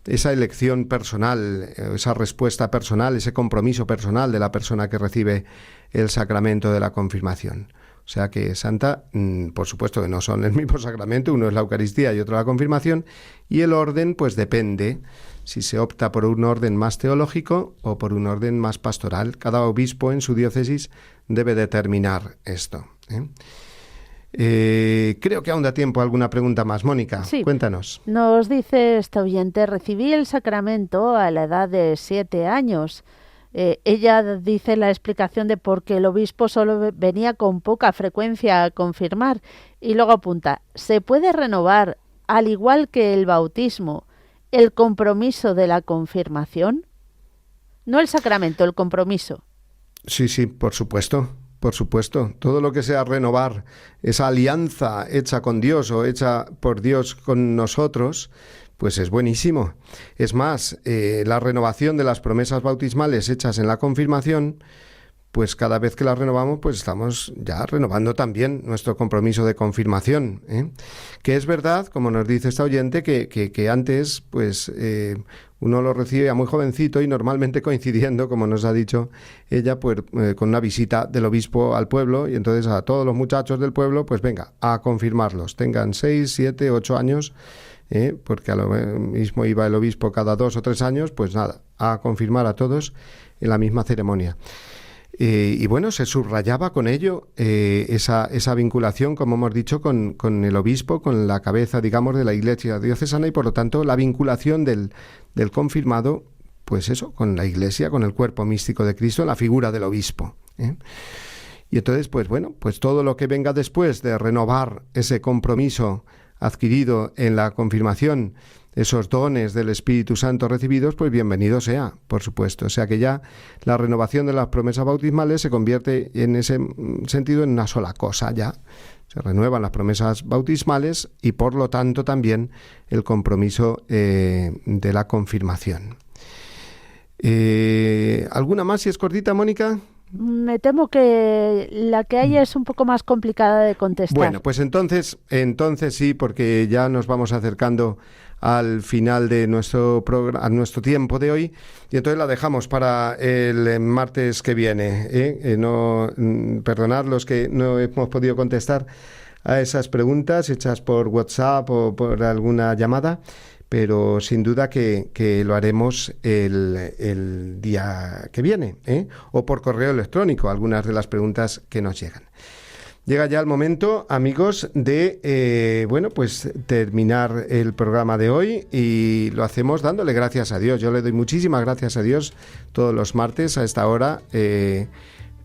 esa elección personal, esa respuesta personal, ese compromiso personal de la persona que recibe el sacramento de la confirmación. O sea que Santa, por supuesto que no son el mismo sacramento, uno es la Eucaristía y otro la confirmación, y el orden pues depende si se opta por un orden más teológico o por un orden más pastoral. Cada obispo en su diócesis debe determinar esto. Creo que aún da tiempo a alguna pregunta más. Mónica, sí. Cuéntanos. Nos dice esta oyente, recibí el sacramento a la edad de 7 años. Ella dice la explicación de por qué el obispo solo venía con poca frecuencia a confirmar, y luego apunta, ¿se puede renovar, al igual que el bautismo, el compromiso de la confirmación? No el sacramento, el compromiso. Sí, por supuesto. Por supuesto, todo lo que sea renovar esa alianza hecha con Dios o hecha por Dios con nosotros, pues es buenísimo. Es más, la renovación de las promesas bautismales hechas en la confirmación, pues cada vez que las renovamos, pues estamos ya renovando también nuestro compromiso de confirmación, que es verdad, como nos dice esta oyente, que antes, pues uno lo recibe a muy jovencito y normalmente coincidiendo, como nos ha dicho ella, pues con una visita del obispo al pueblo, y entonces a todos los muchachos del pueblo, pues venga, a confirmarlos, tengan 6, 7, 8 años, porque a lo mismo iba el obispo cada 2 o 3 años, pues nada, a confirmar a todos en la misma ceremonia. Y bueno, se subrayaba con ello esa vinculación, como hemos dicho, con el obispo, con la cabeza, digamos, de la Iglesia diocesana, y por lo tanto la vinculación del confirmado, pues eso, con la Iglesia, con el cuerpo místico de Cristo, en la figura del obispo. Y entonces, pues bueno, pues todo lo que venga después de renovar ese compromiso adquirido en la confirmación, esos dones del Espíritu Santo recibidos, pues bienvenido sea, por supuesto. O sea que ya la renovación de las promesas bautismales se convierte en ese sentido en una sola cosa ya. Se renuevan las promesas bautismales y por lo tanto también el compromiso de la confirmación. ¿Alguna más si es cortita, Mónica? Me temo que la que hay es un poco más complicada de contestar. Bueno, pues entonces sí, porque ya nos vamos acercando al final de nuestro tiempo de hoy, y entonces la dejamos para el martes que viene. Perdonad los que no hemos podido contestar a esas preguntas hechas por WhatsApp o por alguna llamada, pero sin duda que lo haremos el día que viene, o por correo electrónico, algunas de las preguntas que nos llegan. Llega ya el momento, amigos, de pues terminar el programa de hoy, y lo hacemos dándole gracias a Dios. Yo le doy muchísimas gracias a Dios todos los martes a esta hora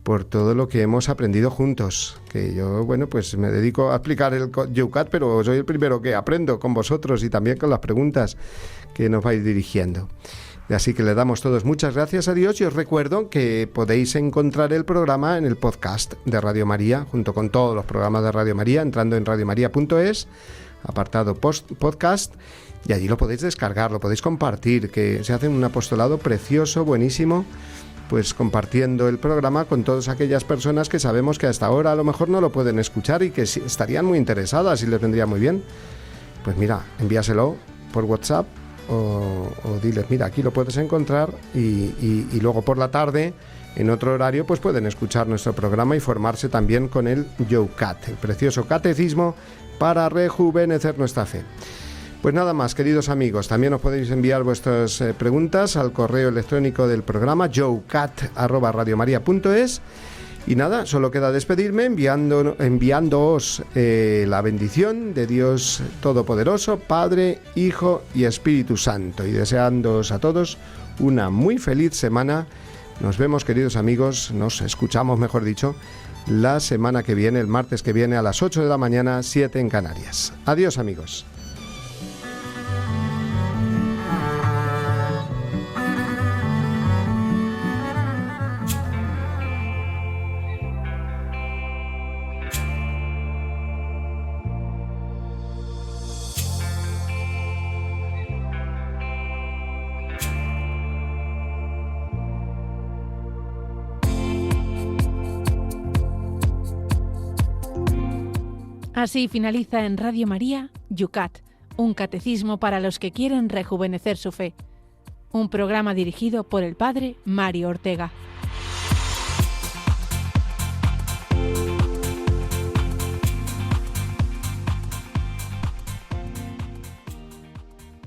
por todo lo que hemos aprendido juntos. Que yo, pues me dedico a explicar el Yucat, pero soy el primero que aprendo con vosotros y también con las preguntas que nos vais dirigiendo. Así que le damos todos muchas gracias a Dios, y os recuerdo que podéis encontrar el programa en el podcast de Radio María, junto con todos los programas de Radio María, entrando en radiomaria.es. apartado podcast, y allí lo podéis descargar, lo podéis compartir, que se hace un apostolado precioso, buenísimo, pues compartiendo el programa con todas aquellas personas que sabemos que hasta ahora a lo mejor no lo pueden escuchar y que estarían muy interesadas y les vendría muy bien. Pues mira, envíaselo por WhatsApp o diles, mira, aquí lo puedes encontrar y luego por la tarde, en otro horario, pues pueden escuchar nuestro programa y formarse también con el Youcat, el precioso catecismo para rejuvenecer nuestra fe. Pues nada más, queridos amigos, también os podéis enviar vuestras preguntas al correo electrónico del programa youcat@radiomaria.es. Y nada, solo queda despedirme enviándoos la bendición de Dios Todopoderoso, Padre, Hijo y Espíritu Santo, y deseándoos a todos una muy feliz semana. Nos vemos, queridos amigos, nos escuchamos, mejor dicho, la semana que viene, el martes que viene a las 8 de la mañana, 7 en Canarias. Adiós, amigos. Así finaliza en Radio María Youcat, un catecismo para los que quieren rejuvenecer su fe. Un programa dirigido por el padre Mario Ortega.